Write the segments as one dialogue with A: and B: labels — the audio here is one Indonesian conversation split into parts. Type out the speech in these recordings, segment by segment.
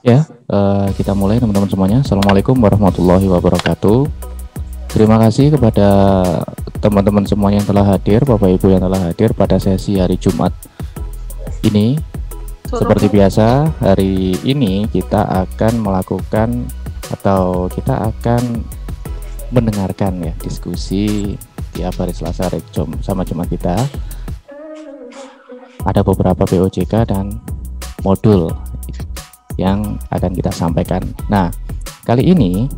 A: Ya, kita mulai teman-teman semuanya. Assalamualaikum warahmatullahi wabarakatuh. Terima kasih kepada teman-teman semuanya yang telah hadir, Bapak Ibu yang telah hadir pada sesi hari Jumat ini. Seperti biasa, hari ini kita akan melakukan atau kita akan mendengarkan ya diskusi tiap hari Selasa sama Jumat kita. Ada beberapa POJK dan modul yang akan kita sampaikan. Nah, kali ini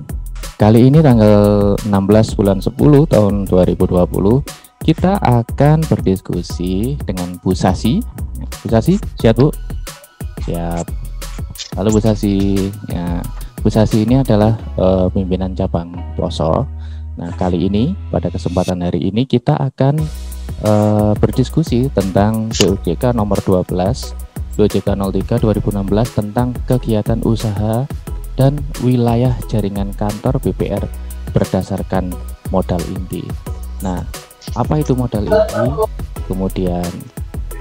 A: tanggal 16 bulan 10 tahun 2020 kita akan berdiskusi dengan Bu Sasi. Bu Sasi, siap Bu? Siap. Halo Bu Sasi. Ya, Bu Sasi ini adalah pimpinan cabang Ploso. Nah, kali ini pada kesempatan hari ini kita akan berdiskusi tentang POJK nomor 12 POJK 03 2016 tentang kegiatan usaha dan wilayah jaringan kantor BPR berdasarkan modal inti. Nah, apa itu modal inti? Kemudian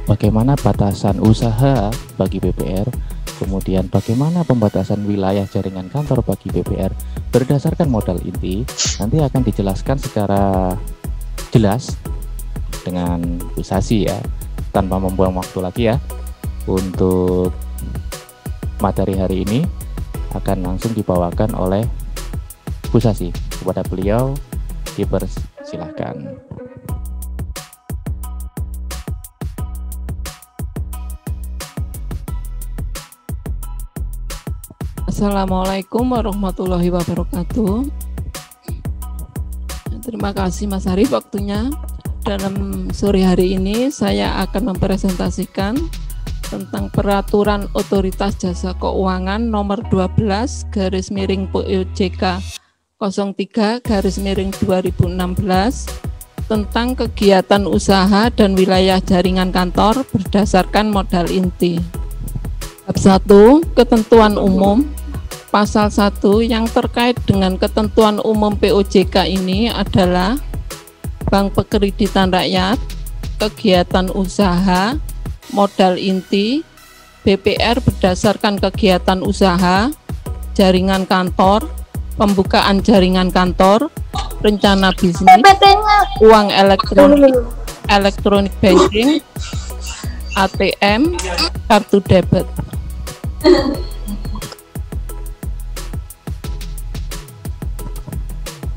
A: bagaimana batasan usaha bagi BPR? Kemudian bagaimana pembatasan wilayah jaringan kantor bagi BPR berdasarkan modal inti? Nanti akan dijelaskan secara jelas dengan Bu Sasi ya, tanpa membuang waktu lagi ya. Untuk materi hari ini akan langsung dibawakan oleh Bu Sasi. Kepada beliau dipersilahkan.
B: Assalamualaikum warahmatullahi wabarakatuh. Terima kasih Mas Hari waktunya. Dalam sore hari ini saya akan mempresentasikan tentang Peraturan Otoritas Jasa Keuangan Nomor 12 POJK 03 2016 tentang kegiatan usaha dan wilayah jaringan kantor berdasarkan modal inti. Bab 1, Ketentuan Umum. Pasal 1 yang terkait dengan ketentuan umum POJK ini adalah Bank Pekreditan Rakyat, kegiatan usaha, modal inti, BPR berdasarkan kegiatan usaha, jaringan kantor, pembukaan jaringan kantor, rencana bisnis, uang elektronik banking, ATM, kartu debit.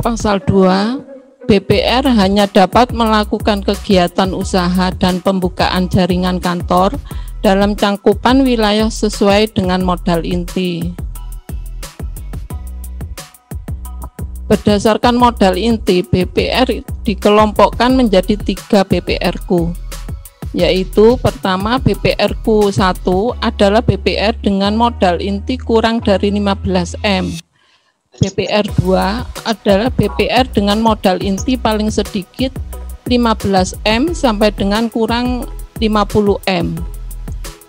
B: Pasal 2, BPR hanya dapat melakukan kegiatan usaha dan pembukaan jaringan kantor dalam cangkupan wilayah sesuai dengan modal inti. Berdasarkan modal inti, BPR dikelompokkan menjadi 3 BPR-ku, yaitu pertama BPR-ku 1 adalah BPR dengan modal inti kurang dari 15 M. BPR 2 adalah BPR dengan modal inti paling sedikit 15 M sampai dengan kurang 50 M.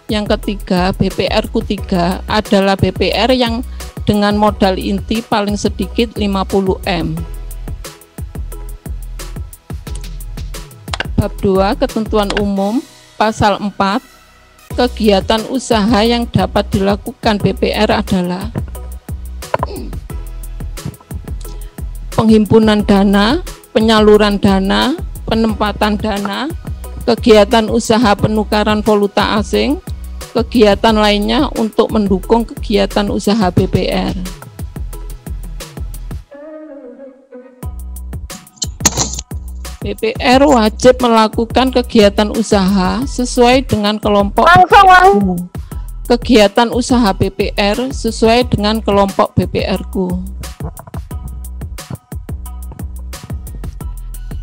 B: Yang ketiga, BPR-ku 3 adalah BPR yang dengan modal inti paling sedikit 50 M. Bab 2, Ketentuan Umum. Pasal 4, kegiatan usaha yang dapat dilakukan BPR adalah penghimpunan dana, penyaluran dana, penempatan dana, kegiatan usaha penukaran valuta asing, kegiatan lainnya untuk mendukung kegiatan usaha BPR. BPR wajib melakukan kegiatan usaha sesuai dengan kelompok BPR-ku. Kegiatan usaha BPR sesuai dengan kelompok BPR-ku.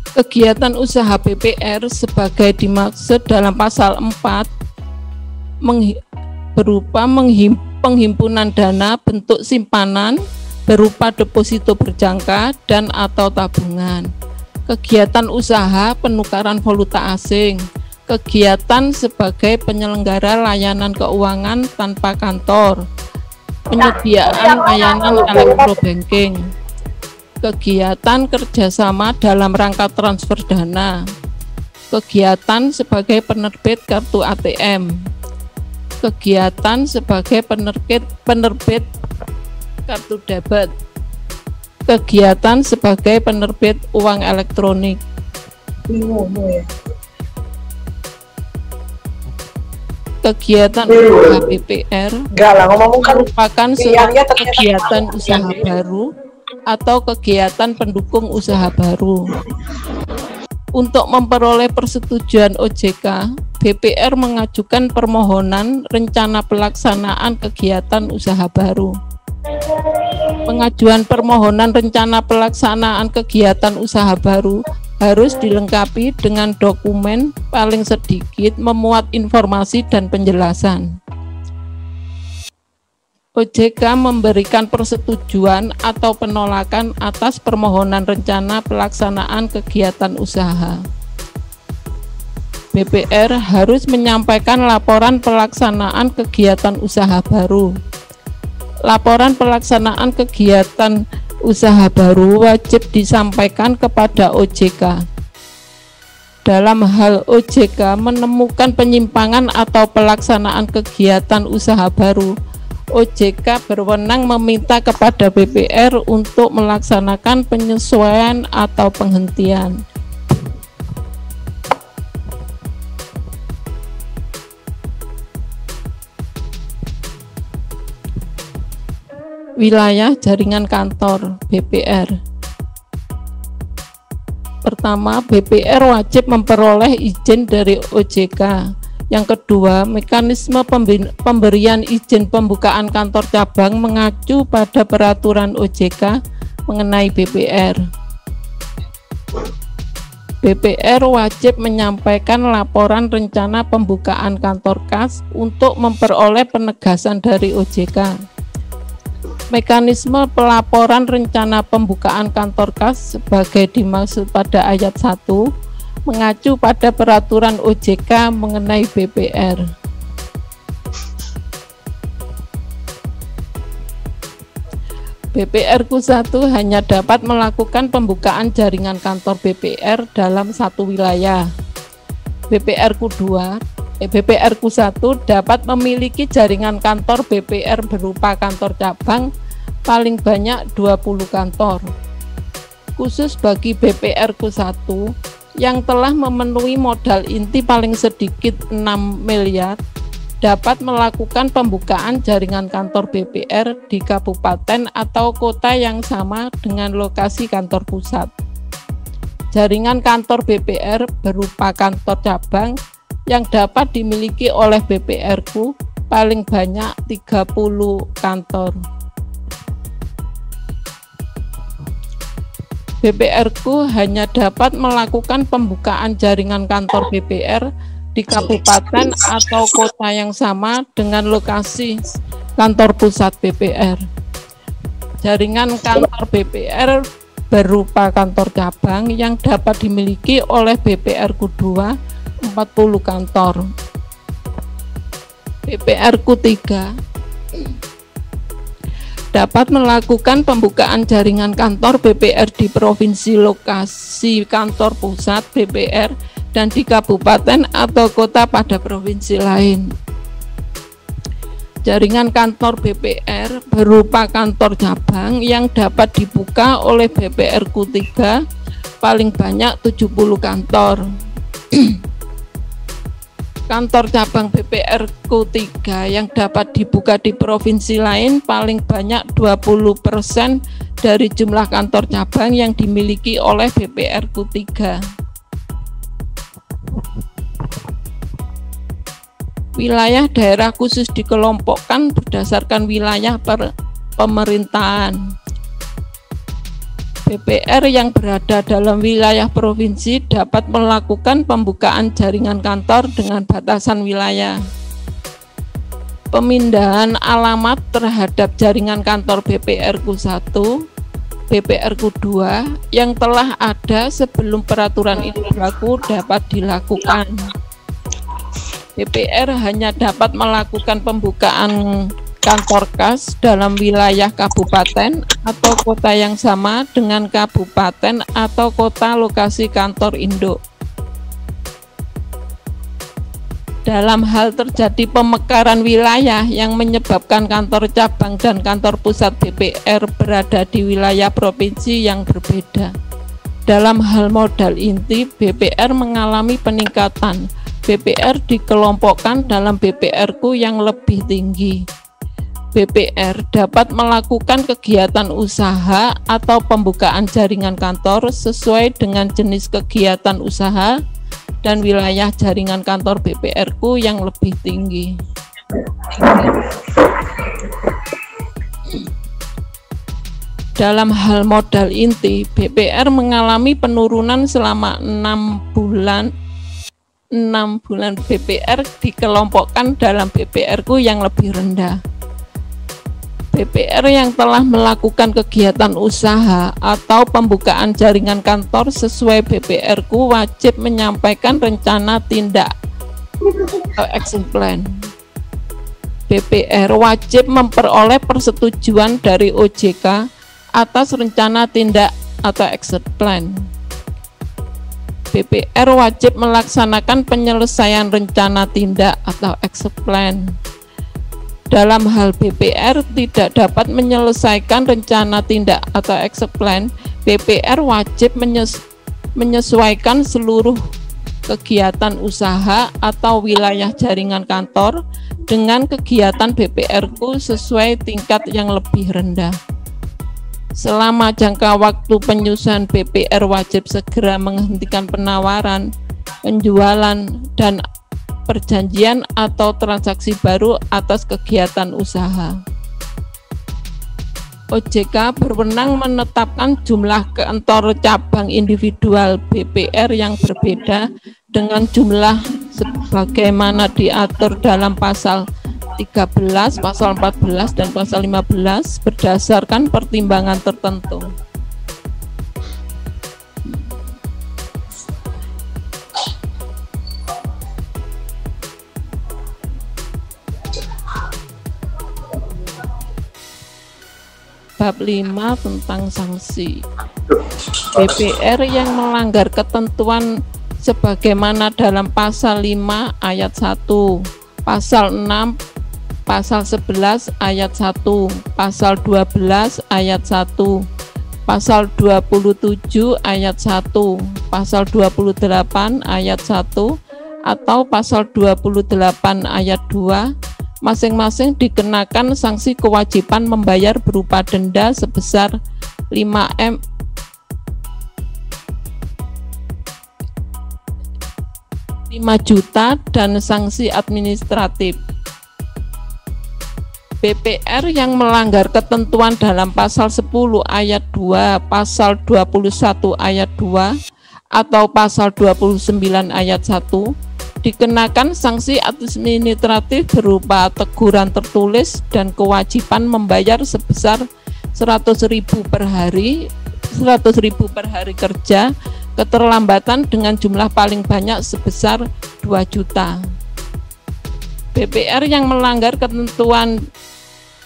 B: Kegiatan usaha BPR sebagai dimaksud dalam pasal 4 berupa penghimpunan dana bentuk simpanan, berupa deposito berjangka dan atau tabungan, kegiatan usaha penukaran valuta asing, kegiatan sebagai penyelenggara layanan keuangan tanpa kantor, penyediaan layanan elektrobanking, kegiatan kerjasama dalam rangka transfer dana, kegiatan sebagai penerbit kartu ATM, kegiatan sebagai penerbit kartu debit, kegiatan sebagai penerbit uang elektronik. Kegiatan usaha BPR merupakan suatu kegiatan usaha baru atau kegiatan pendukung usaha baru. Untuk memperoleh persetujuan OJK, BPR mengajukan permohonan rencana pelaksanaan kegiatan usaha baru. Pengajuan permohonan rencana pelaksanaan kegiatan usaha baru harus dilengkapi dengan dokumen paling sedikit memuat informasi dan penjelasan. OJK memberikan persetujuan atau penolakan atas permohonan rencana pelaksanaan kegiatan usaha. BPR harus menyampaikan laporan pelaksanaan kegiatan usaha baru. Laporan pelaksanaan kegiatan usaha baru wajib disampaikan kepada OJK. Dalam hal OJK menemukan penyimpangan atau pelaksanaan kegiatan usaha baru, OJK berwenang meminta kepada BPR untuk melaksanakan penyesuaian atau penghentian. Wilayah jaringan kantor BPR. Pertama, BPR wajib memperoleh izin dari OJK. Yang kedua, mekanisme pemberian izin pembukaan kantor cabang mengacu pada peraturan OJK mengenai BPR. BPR wajib menyampaikan laporan rencana pembukaan kantor kas untuk memperoleh penegasan dari OJK. Mekanisme pelaporan rencana pembukaan kantor kas sebagai dimaksud pada ayat 1 mengacu pada peraturan OJK mengenai BPR. BPR-Ku 1 hanya dapat melakukan pembukaan jaringan kantor BPR dalam satu wilayah. BPR-Ku 1 dapat memiliki jaringan kantor BPR berupa kantor cabang paling banyak 20 kantor. Khusus bagi BPR-Ku 1 yang telah memenuhi modal inti paling sedikit 6 miliar, dapat melakukan pembukaan jaringan kantor BPR di kabupaten atau kota yang sama dengan lokasi kantor pusat. Jaringan kantor BPR berupa kantor cabang yang dapat dimiliki oleh BPR-Ku paling banyak 30 kantor. BPR-Ku hanya dapat melakukan pembukaan jaringan kantor BPR di kabupaten atau kota yang sama dengan lokasi kantor pusat BPR. Jaringan kantor BPR berupa kantor cabang yang dapat dimiliki oleh BPR-Ku 2 40 kantor. BPR-Ku 3 dapat melakukan pembukaan jaringan kantor BPR di provinsi lokasi kantor pusat BPR dan di kabupaten atau kota pada provinsi lain. Jaringan kantor BPR berupa kantor cabang yang dapat dibuka oleh BPR-Ku 3 paling banyak 70 kantor. Kantor cabang BPR-Ku 3 yang dapat dibuka di provinsi lain paling banyak 20% dari jumlah kantor cabang yang dimiliki oleh BPR-Ku 3. Wilayah daerah khusus dikelompokkan berdasarkan wilayah pemerintahan. BPR yang berada dalam wilayah provinsi dapat melakukan pembukaan jaringan kantor dengan batasan wilayah. pemindahan alamat terhadap jaringan kantor BPRku 1, BPRku 2 yang telah ada sebelum peraturan ini berlaku dapat dilakukan. BPR hanya dapat melakukan pembukaan kantor kas dalam wilayah kabupaten atau kota yang sama dengan kabupaten atau kota lokasi kantor induk. Dalam hal terjadi pemekaran wilayah yang menyebabkan kantor cabang dan kantor pusat BPR berada di wilayah provinsi yang berbeda. Dalam hal modal inti, BPR mengalami peningkatan. BPR dikelompokkan dalam BPRku yang lebih tinggi. BPR dapat melakukan kegiatan usaha atau pembukaan jaringan kantor sesuai dengan jenis kegiatan usaha dan wilayah jaringan kantor BPRku yang lebih tinggi. Dalam hal modal inti, BPR mengalami penurunan selama 6 bulan. 6 bulan BPR dikelompokkan dalam BPRku yang lebih rendah. BPR yang telah melakukan kegiatan usaha atau pembukaan jaringan kantor sesuai BPRku wajib menyampaikan rencana tindak atau action plan. BPR wajib memperoleh persetujuan dari OJK atas rencana tindak atau action plan. BPR wajib melaksanakan penyelesaian rencana tindak atau action plan. Dalam hal BPR tidak dapat menyelesaikan rencana tindak atau action plan, BPR wajib menyesuaikan seluruh kegiatan usaha atau wilayah jaringan kantor dengan kegiatan BPRku sesuai tingkat yang lebih rendah. Selama jangka waktu penyusunan, BPR wajib segera menghentikan penawaran, penjualan, dan perjanjian atau transaksi baru atas kegiatan usaha. OJK berwenang menetapkan jumlah kantor cabang individual BPR yang berbeda dengan jumlah sebagaimana diatur dalam pasal 13, pasal 14, dan pasal 15 berdasarkan pertimbangan tertentu. Bab 5 tentang sanksi. BPR yang melanggar ketentuan sebagaimana dalam pasal 5 ayat 1, pasal 6, pasal 11 ayat 1, pasal 12 ayat 1, pasal 27 ayat 1, pasal 28 ayat 1, atau pasal 28 ayat 2, masing-masing dikenakan sanksi kewajiban membayar berupa denda sebesar 5 juta dan sanksi administratif. BPR yang melanggar ketentuan dalam pasal 10 ayat 2, pasal 21 ayat 2, atau pasal 29 ayat 1 dikenakan sanksi administratif berupa teguran tertulis dan kewajiban membayar sebesar 100.000 per hari, 100.000 per hari kerja, keterlambatan dengan jumlah paling banyak sebesar 2 juta. BPR yang melanggar ketentuan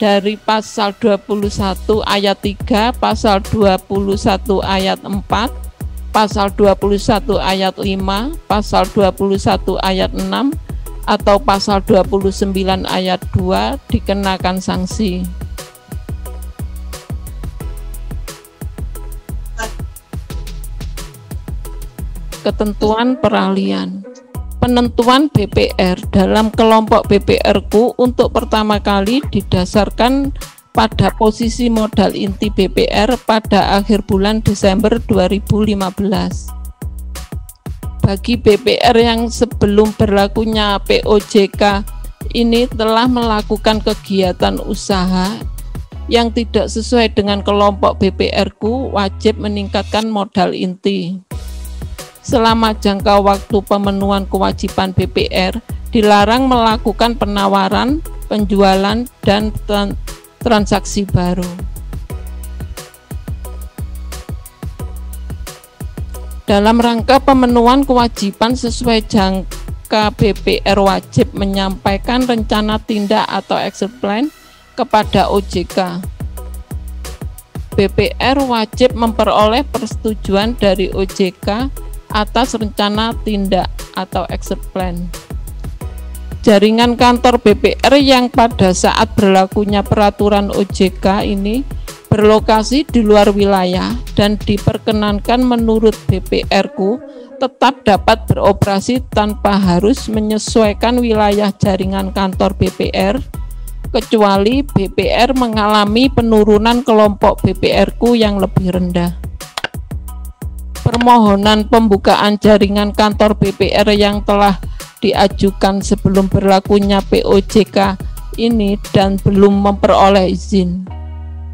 B: dari pasal 21 ayat 3, pasal 21 ayat 4, pasal 21 ayat 5, pasal 21 ayat 6, atau pasal 29 ayat 2 dikenakan sanksi. Ketentuan peralihan. Penentuan BPR dalam kelompok BPRku untuk pertama kali didasarkan pada posisi modal inti BPR pada akhir bulan Desember 2015. Bagi BPR yang sebelum berlakunya POJK ini telah melakukan kegiatan usaha yang tidak sesuai dengan kelompok BPRku wajib meningkatkan modal inti. Selama jangka waktu pemenuhan kewajiban BPR dilarang melakukan penawaran, penjualan, dan transaksi baru. Dalam rangka pemenuhan kewajiban sesuai jangka, BPR wajib menyampaikan rencana tindak atau action plan kepada OJK. BPR wajib memperoleh persetujuan dari OJK atas rencana tindak atau action plan. Jaringan kantor BPR yang pada saat berlakunya peraturan OJK ini berlokasi di luar wilayah dan diperkenankan menurut BPR-ku tetap dapat beroperasi tanpa harus menyesuaikan wilayah jaringan kantor BPR, kecuali BPR mengalami penurunan kelompok BPR-ku yang lebih rendah. Permohonan pembukaan jaringan kantor BPR yang telah diajukan sebelum berlakunya POJK ini dan belum memperoleh izin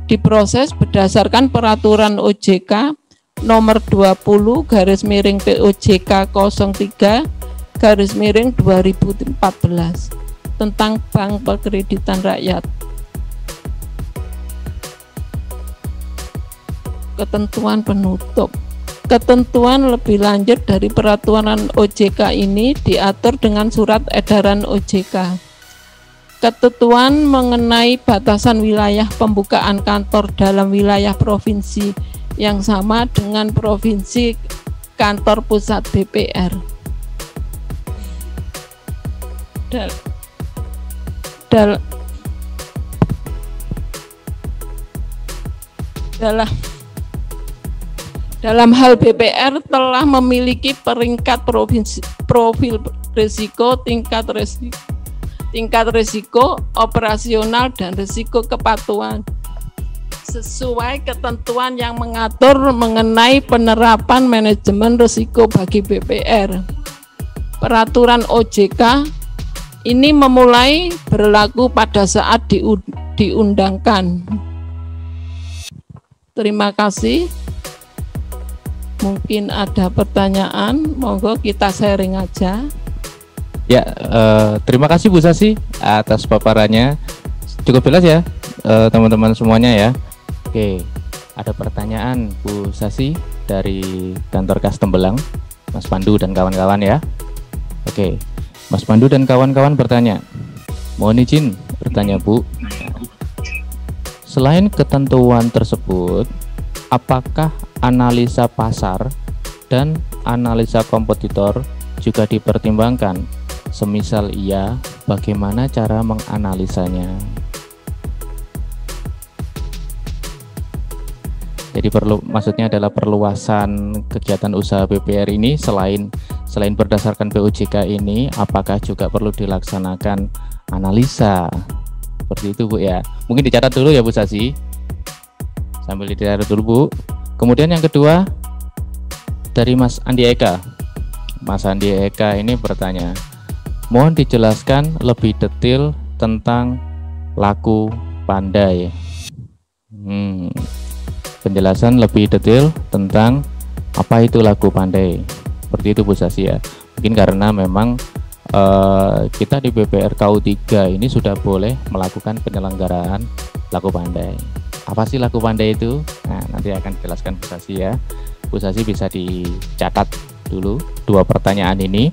B: diproses berdasarkan peraturan OJK nomor 20 POJK 03 2014 tentang Bank Perkreditan Rakyat. Ketentuan penutup. Ketentuan lebih lanjut dari peraturan OJK ini diatur dengan surat edaran OJK. Ketentuan mengenai batasan wilayah pembukaan kantor dalam wilayah provinsi yang sama dengan provinsi kantor pusat BPR. Dalam hal BPR telah memiliki peringkat profil risiko, tingkat risiko operasional dan risiko kepatuhan sesuai ketentuan yang mengatur mengenai penerapan manajemen risiko bagi BPR. Peraturan OJK ini memulai berlaku pada saat diundangkan. Terima kasih. Mungkin ada pertanyaan, monggo kita sharing aja.
A: Ya, terima kasih Bu Sasi atas paparannya. Cukup jelas ya teman-teman semuanya ya. Oke, ada pertanyaan Bu Sasi dari kantor Kas Tembelang, Mas Pandu dan kawan-kawan ya. Oke, Mas Pandu dan kawan-kawan bertanya. Mohon izin bertanya Bu. Selain ketentuan tersebut, apakah analisa pasar dan analisa kompetitor juga dipertimbangkan? Semisal iya, bagaimana cara menganalisanya? Jadi maksudnya adalah perluasan kegiatan usaha BPR ini selain berdasarkan POJK ini, apakah juga perlu dilaksanakan analisa? Seperti itu Bu ya. Mungkin dicatat dulu ya Bu Sasi. Sambil dicatat dulu Bu. Kemudian yang kedua dari Mas Andi Eka. Mas Andi Eka ini bertanya, mohon dijelaskan lebih detail tentang laku pandai. Penjelasan lebih detail tentang apa itu laku pandai. Seperti itu Bu Sasi ya. Mungkin karena memang kita di BPR KU 3 ini sudah boleh melakukan penyelenggaraan laku pandai. Apa sih laku pandai itu? Nah, nanti akan dijelaskan Bu Sasi ya. Bu Sasi bisa dicatat dulu dua pertanyaan ini.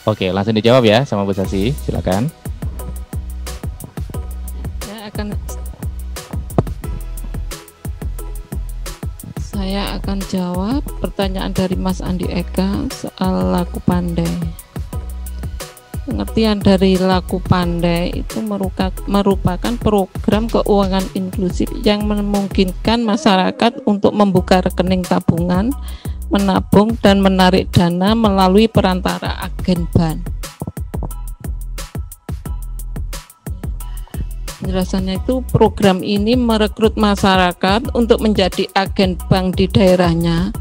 A: Oke, langsung dijawab ya sama Bu Sasi, silakan.
B: Saya akan jawab pertanyaan dari Mas Andi Eka soal laku pandai. Pengertian dari laku pandai itu merupakan program keuangan inklusif yang memungkinkan masyarakat untuk membuka rekening tabungan, menabung dan menarik dana melalui perantara agen bank. Penjelasannya itu program ini merekrut masyarakat untuk menjadi agen bank di daerahnya.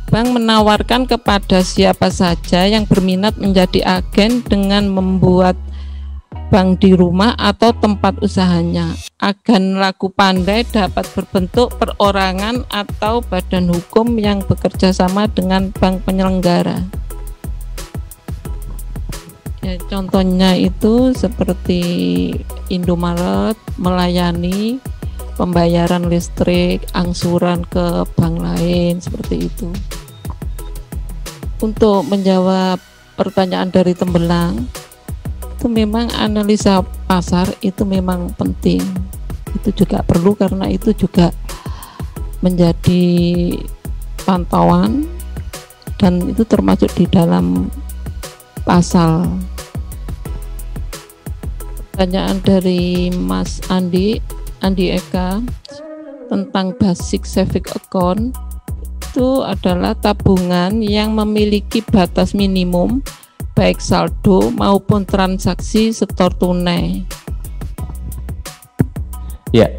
B: Bank menawarkan kepada siapa saja yang berminat menjadi agen dengan membuat bank di rumah atau tempat usahanya. Agen laku pandai dapat berbentuk perorangan atau badan hukum yang bekerja sama dengan bank penyelenggara. Ya, contohnya itu seperti Indomaret melayani pembayaran listrik, angsuran ke bank lain, seperti itu. Untuk menjawab pertanyaan dari Tembelang, itu memang analisa pasar itu memang penting. Itu juga perlu karena itu juga menjadi pantauan dan itu termasuk di dalam pasal. Pertanyaan dari Mas Andi Eka tentang basic saving account itu adalah tabungan yang memiliki batas minimum baik saldo maupun transaksi setor tunai.
A: Ya,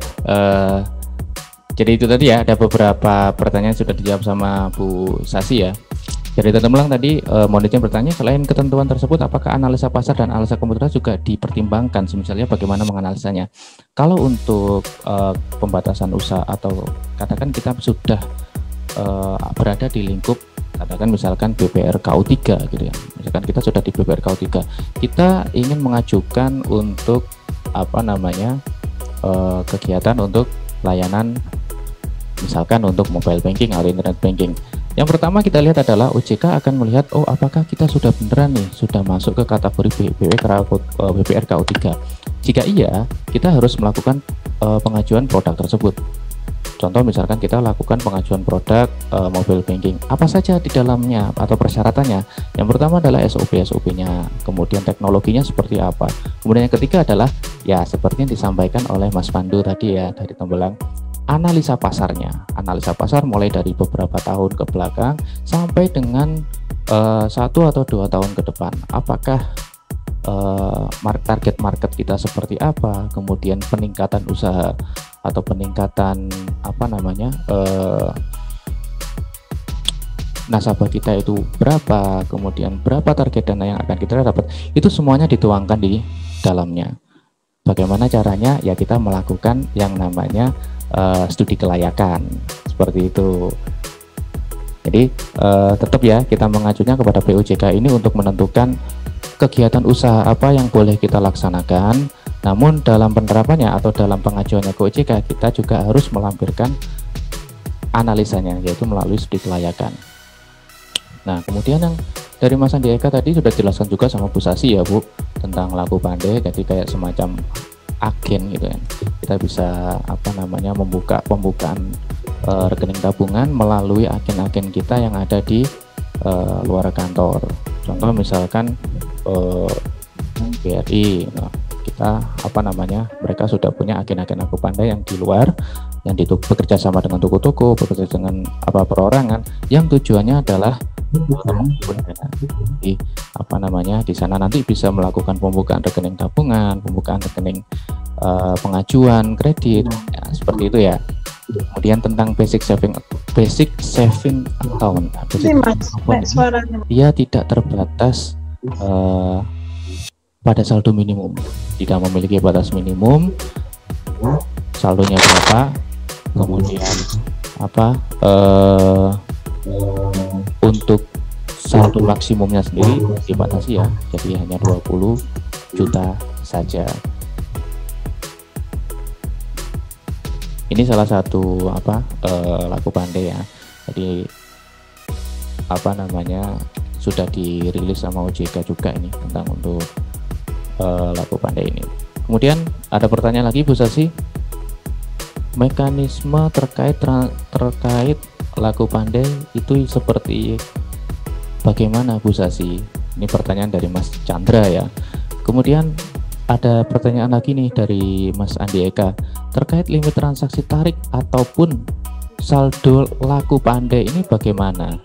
A: jadi itu tadi ya, ada beberapa pertanyaan sudah dijawab sama Bu Sasi ya. Jadi teman-teman tadi monitor bertanya, selain ketentuan tersebut, apakah analisa pasar dan analisa komputer juga dipertimbangkan? Misalnya bagaimana menganalisanya? Kalau untuk pembatasan usaha atau katakan kita sudah berada di lingkup, katakan misalkan BPRKU 3 gitu ya. Misalkan kita sudah di BPRKU 3, kita ingin mengajukan untuk apa namanya kegiatan untuk layanan, misalkan untuk mobile banking atau internet banking. Yang pertama kita lihat adalah OJK akan melihat, oh apakah kita sudah beneran nih sudah masuk ke kategori BPRKU 3. Jika iya, kita harus melakukan pengajuan produk tersebut. Contoh misalkan kita lakukan pengajuan produk mobile banking, apa saja di dalamnya atau persyaratannya. Yang pertama adalah SOP-nya, kemudian teknologinya seperti apa. Kemudian yang ketiga adalah ya seperti yang disampaikan oleh Mas Pandu tadi ya dari Tembelang, analisa pasarnya. Analisa pasar mulai dari beberapa tahun ke belakang sampai dengan 1 atau 2 tahun ke depan. Apakah target market kita seperti apa, kemudian peningkatan usaha atau peningkatan apa namanya nasabah kita itu berapa, kemudian berapa target dana yang akan kita dapat, itu semuanya dituangkan di dalamnya. Bagaimana caranya? Ya kita melakukan yang namanya studi kelayakan seperti itu. Jadi tetap ya kita mengajunya kepada POJK ini untuk menentukan kegiatan usaha apa yang boleh kita laksanakan. Namun dalam penerapannya atau dalam pengajuannya ke OJK, kita juga harus melampirkan analisanya, yaitu melalui studi kelayakan. Nah kemudian yang dari Mas Andi Eka tadi sudah dijelaskan juga sama Bu Sasi ya Bu, tentang laku pandai, jadi kayak semacam agen gitu kan. Kita bisa apa namanya pembukaan rekening tabungan melalui agen-agen kita yang ada di luar kantor. Contoh misalkan BRI, nah, kita apa namanya mereka sudah punya agen-agen laku pandai yang di luar, yang bekerja sama dengan toko-toko, bekerja dengan apa perorangan, yang tujuannya adalah di apa namanya di sana nanti bisa melakukan pembukaan rekening tabungan, pembukaan rekening pengajuan kredit ya, seperti itu ya. Kemudian tentang basic saving account, dia tidak terbatas pada saldo minimum, tidak memiliki batas minimum, saldonya berapa, kemudian apa untuk saldo maksimumnya sendiri dibatasi ya, jadi hanya 20 juta saja. Ini salah satu apa laku pandai ya, jadi apa namanya sudah dirilis sama OJK juga ini tentang untuk laku pandai ini. Kemudian ada pertanyaan lagi Bu Sasi, mekanisme terkait laku pandai itu seperti bagaimana Bu Sasi? Ini pertanyaan dari Mas Chandra ya. Kemudian ada pertanyaan lagi nih dari Mas Andi Eka terkait limit transaksi tarik ataupun saldo laku pandai ini bagaimana?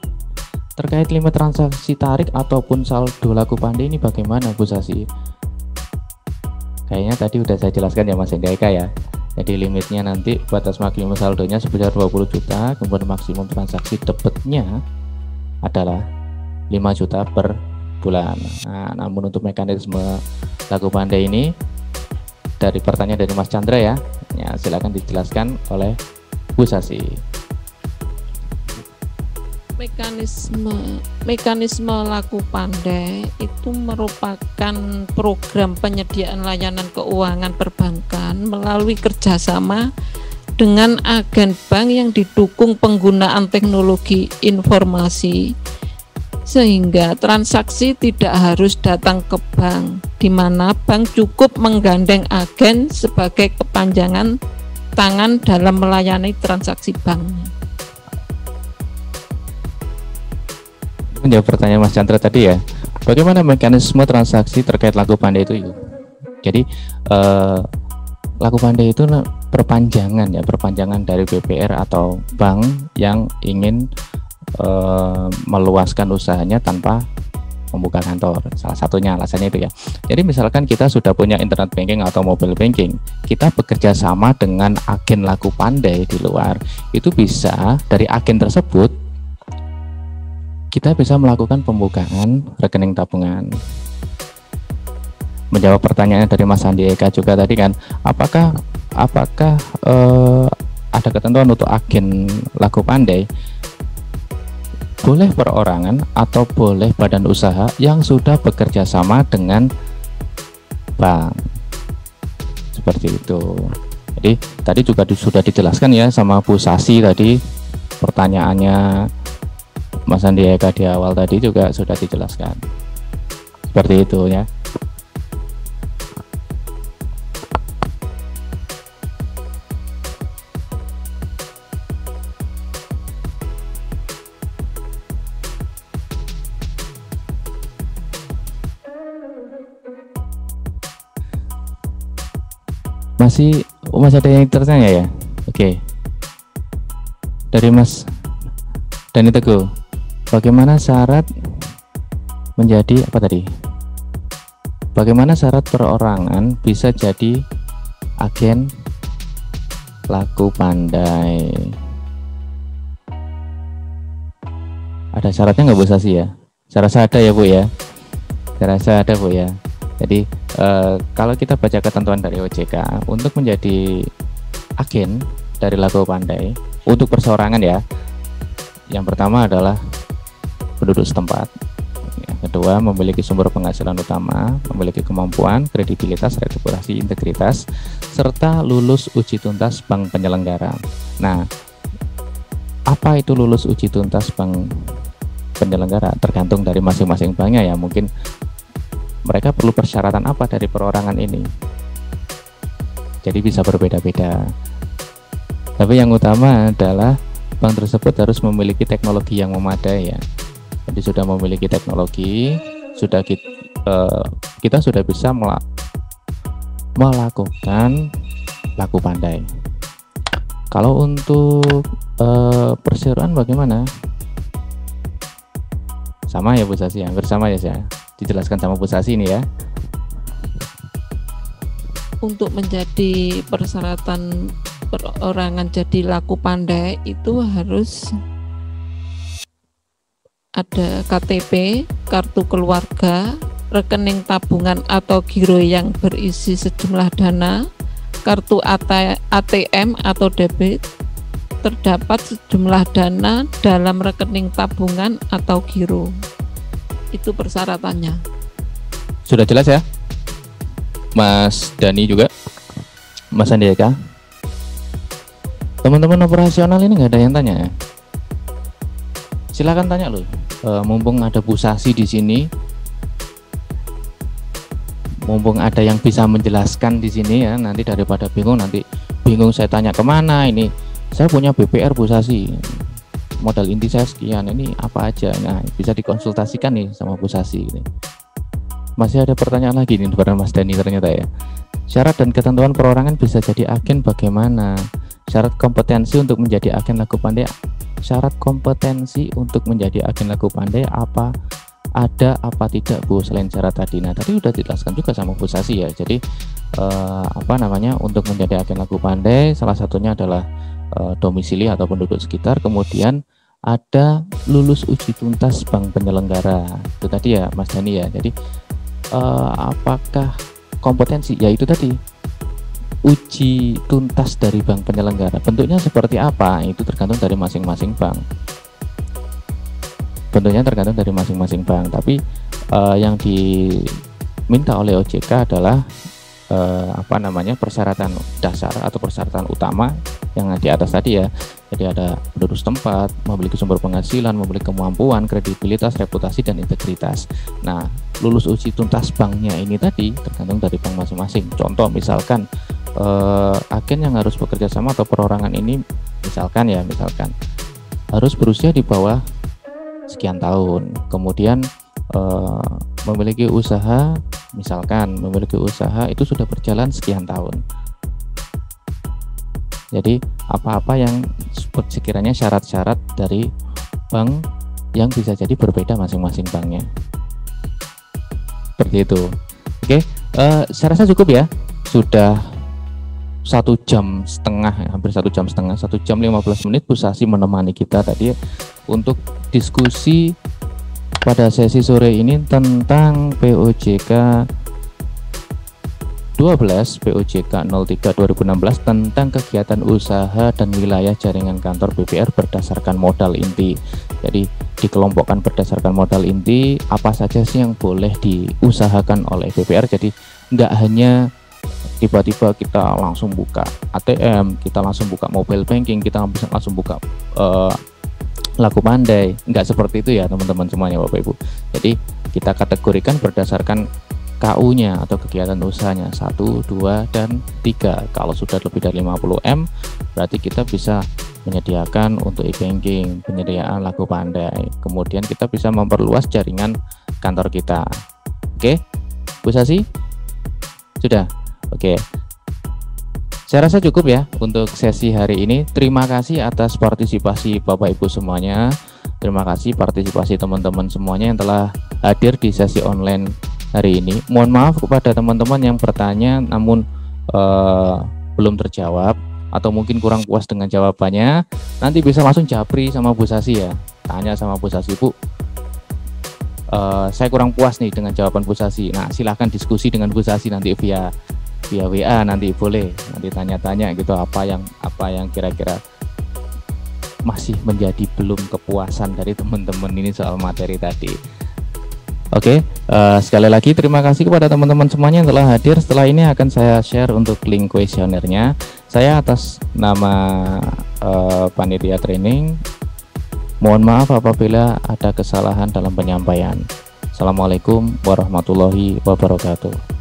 A: Terkait limit transaksi tarik ataupun saldo laku pandai ini bagaimana Bu Sasi? Kayaknya tadi udah saya jelaskan ya Mas Andi Eka ya. Jadi limitnya nanti batas maksimum saldonya sebesar 20 juta, kemudian maksimum transaksi debitnya adalah 5 juta per bulan. Nah, namun untuk mekanisme laku pandai ini dari pertanyaan dari Mas Chandra ya, silakan dijelaskan oleh Bu Sasi.
B: Mekanisme laku pandai itu merupakan program penyediaan layanan keuangan perbankan melalui kerjasama dengan agen bank yang didukung penggunaan teknologi informasi, sehingga transaksi tidak harus datang ke bank, di mana bank cukup menggandeng agen sebagai kepanjangan tangan dalam melayani transaksi banknya.
A: Menjawab pertanyaan Mas Chandra tadi ya, bagaimana mekanisme transaksi terkait laku pandai itu? Jadi laku pandai itu perpanjangan dari BPR atau bank yang ingin meluaskan usahanya tanpa membuka kantor. Salah satunya alasannya itu ya. Jadi misalkan kita sudah punya internet banking atau mobile banking, kita bekerja sama dengan agen laku pandai di luar, itu bisa dari agen tersebut kita bisa melakukan pembukaan rekening tabungan. Menjawab pertanyaannya dari Mas Andi Eka juga tadi kan, apakah ada ketentuan untuk agen laku pandai? Boleh perorangan atau boleh badan usaha yang sudah bekerja sama dengan bank, seperti itu. Jadi tadi juga sudah dijelaskan ya sama Bu Sasi tadi, pertanyaannya Mas Andi Eka di awal tadi juga sudah dijelaskan seperti itu ya. Masih ada yang tertanya ya? Oke. Dari Mas Dani Teguh, bagaimana syarat menjadi apa tadi? Bagaimana syarat perorangan bisa jadi agen laku pandai? Ada syaratnya nggak Bu Sasi ya? Saya rasa ada ya Bu ya. Saya rasa ada Bu ya. Jadi kalau kita baca ketentuan dari OJK, untuk menjadi agen dari laku pandai untuk perseorangan ya, yang pertama adalah penduduk setempat, yang kedua memiliki sumber penghasilan utama, memiliki kemampuan, kredibilitas, reputasi, integritas, serta lulus uji tuntas bank penyelenggara. Nah, apa itu lulus uji tuntas bank penyelenggara? Tergantung dari masing-masing banknya ya, mungkin mereka perlu persyaratan apa dari perorangan ini, jadi bisa berbeda-beda. Tapi yang utama adalah bank tersebut harus memiliki teknologi yang memadai ya. Jadi sudah memiliki teknologi, kita sudah bisa melakukan laku pandai. Kalau untuk perseroan bagaimana? Sama ya Bu Sasi, hampir sama ya saya. Dijelaskan sama Bu Sasi ini ya.
B: Untuk menjadi persyaratan perorangan jadi laku pandai itu harus ada KTP, kartu keluarga, rekening tabungan atau giro yang berisi sejumlah dana, kartu ATM atau debit, terdapat sejumlah dana dalam rekening tabungan atau giro. Itu persyaratannya.
A: Sudah jelas ya Mas Dani juga, Mas Andi Eka? Teman-teman operasional ini nggak ada yang tanya ya? Silakan tanya loh, mumpung ada Bu Sasi di sini, mumpung ada yang bisa menjelaskan di sini ya, nanti daripada bingung saya tanya kemana ini, saya punya BPR Bu Sasi, modal inti saya sekian, ini apa aja, nah bisa dikonsultasikan nih sama Bu Sasi ini. Masih ada pertanyaan lagi nih kepada Mas Dani ternyata ya. Syarat dan ketentuan perorangan bisa jadi agen bagaimana? Syarat kompetensi untuk menjadi agen laku pandai. Syarat kompetensi untuk menjadi agen laku pandai apa ada apa tidak Bu selain syarat tadi? Nah tadi udah dijelaskan juga sama Bu Sasi ya. Jadi untuk menjadi agen laku pandai salah satunya adalah domisili atau penduduk sekitar, kemudian ada lulus uji tuntas bank penyelenggara. Itu tadi ya Mas Dani ya. Jadi apakah kompetensi? Ya itu tadi, uji tuntas dari bank penyelenggara. Bentuknya seperti apa? Itu tergantung dari masing-masing bank. Tentunya tergantung dari masing-masing bank, tapi yang diminta oleh OJK adalah persyaratan dasar atau persyaratan utama yang di atas tadi ya. Jadi ada penduduk setempat, memiliki sumber penghasilan, memiliki kemampuan, kredibilitas, reputasi, dan integritas. Nah, lulus uji tuntas banknya ini tadi tergantung dari bank masing-masing. Contoh misalkan agen yang harus bekerja sama atau perorangan ini misalkan harus berusia di bawah sekian tahun, kemudian memiliki usaha itu sudah berjalan sekian tahun. Jadi apa-apa yang sekiranya syarat-syarat dari bank yang bisa jadi berbeda masing-masing banknya, seperti itu. Oke, saya rasa cukup ya, sudah 1 jam setengah, hampir 1 jam setengah, 1 jam 15 menit Bu Sasi menemani kita tadi untuk diskusi pada sesi sore ini tentang POJK 12 POJK 03 2016 tentang kegiatan usaha dan wilayah jaringan kantor BPR berdasarkan modal inti. Jadi dikelompokkan berdasarkan modal inti, apa saja sih yang boleh diusahakan oleh BPR. Jadi nggak hanya tiba-tiba kita langsung buka ATM, kita langsung buka mobile banking, kita bisa langsung buka laku pandai, nggak seperti itu ya teman-teman semuanya Bapak Ibu. Jadi kita kategorikan berdasarkan KU-nya atau kegiatan usahanya 1, 2, dan 3. Kalau sudah lebih dari 50M berarti kita bisa menyediakan untuk e-banking, penyediaan laku pandai, kemudian kita bisa memperluas jaringan kantor kita. Oke, Bu Sasi? Sudah? Oke, saya rasa cukup ya untuk sesi hari ini. Terima kasih atas partisipasi Bapak Ibu semuanya. Terima kasih partisipasi teman-teman semuanya yang telah hadir di sesi online hari ini. Mohon maaf kepada teman-teman yang bertanya namun belum terjawab atau mungkin kurang puas dengan jawabannya. Nanti bisa langsung japri sama Bu Sasi ya. Tanya sama Bu Sasi, Bu, saya kurang puas nih dengan jawaban Bu Sasi. Nah, silahkan diskusi dengan Bu Sasi nanti via WA, nanti boleh nanti tanya-tanya gitu, apa yang kira-kira masih menjadi belum kepuasan dari teman-teman ini soal materi tadi. Oke, sekali lagi terima kasih kepada teman-teman semuanya yang telah hadir. Setelah ini akan saya share untuk link kuesionernya. Saya atas nama panitia training mohon maaf apabila ada kesalahan dalam penyampaian. Assalamualaikum warahmatullahi wabarakatuh.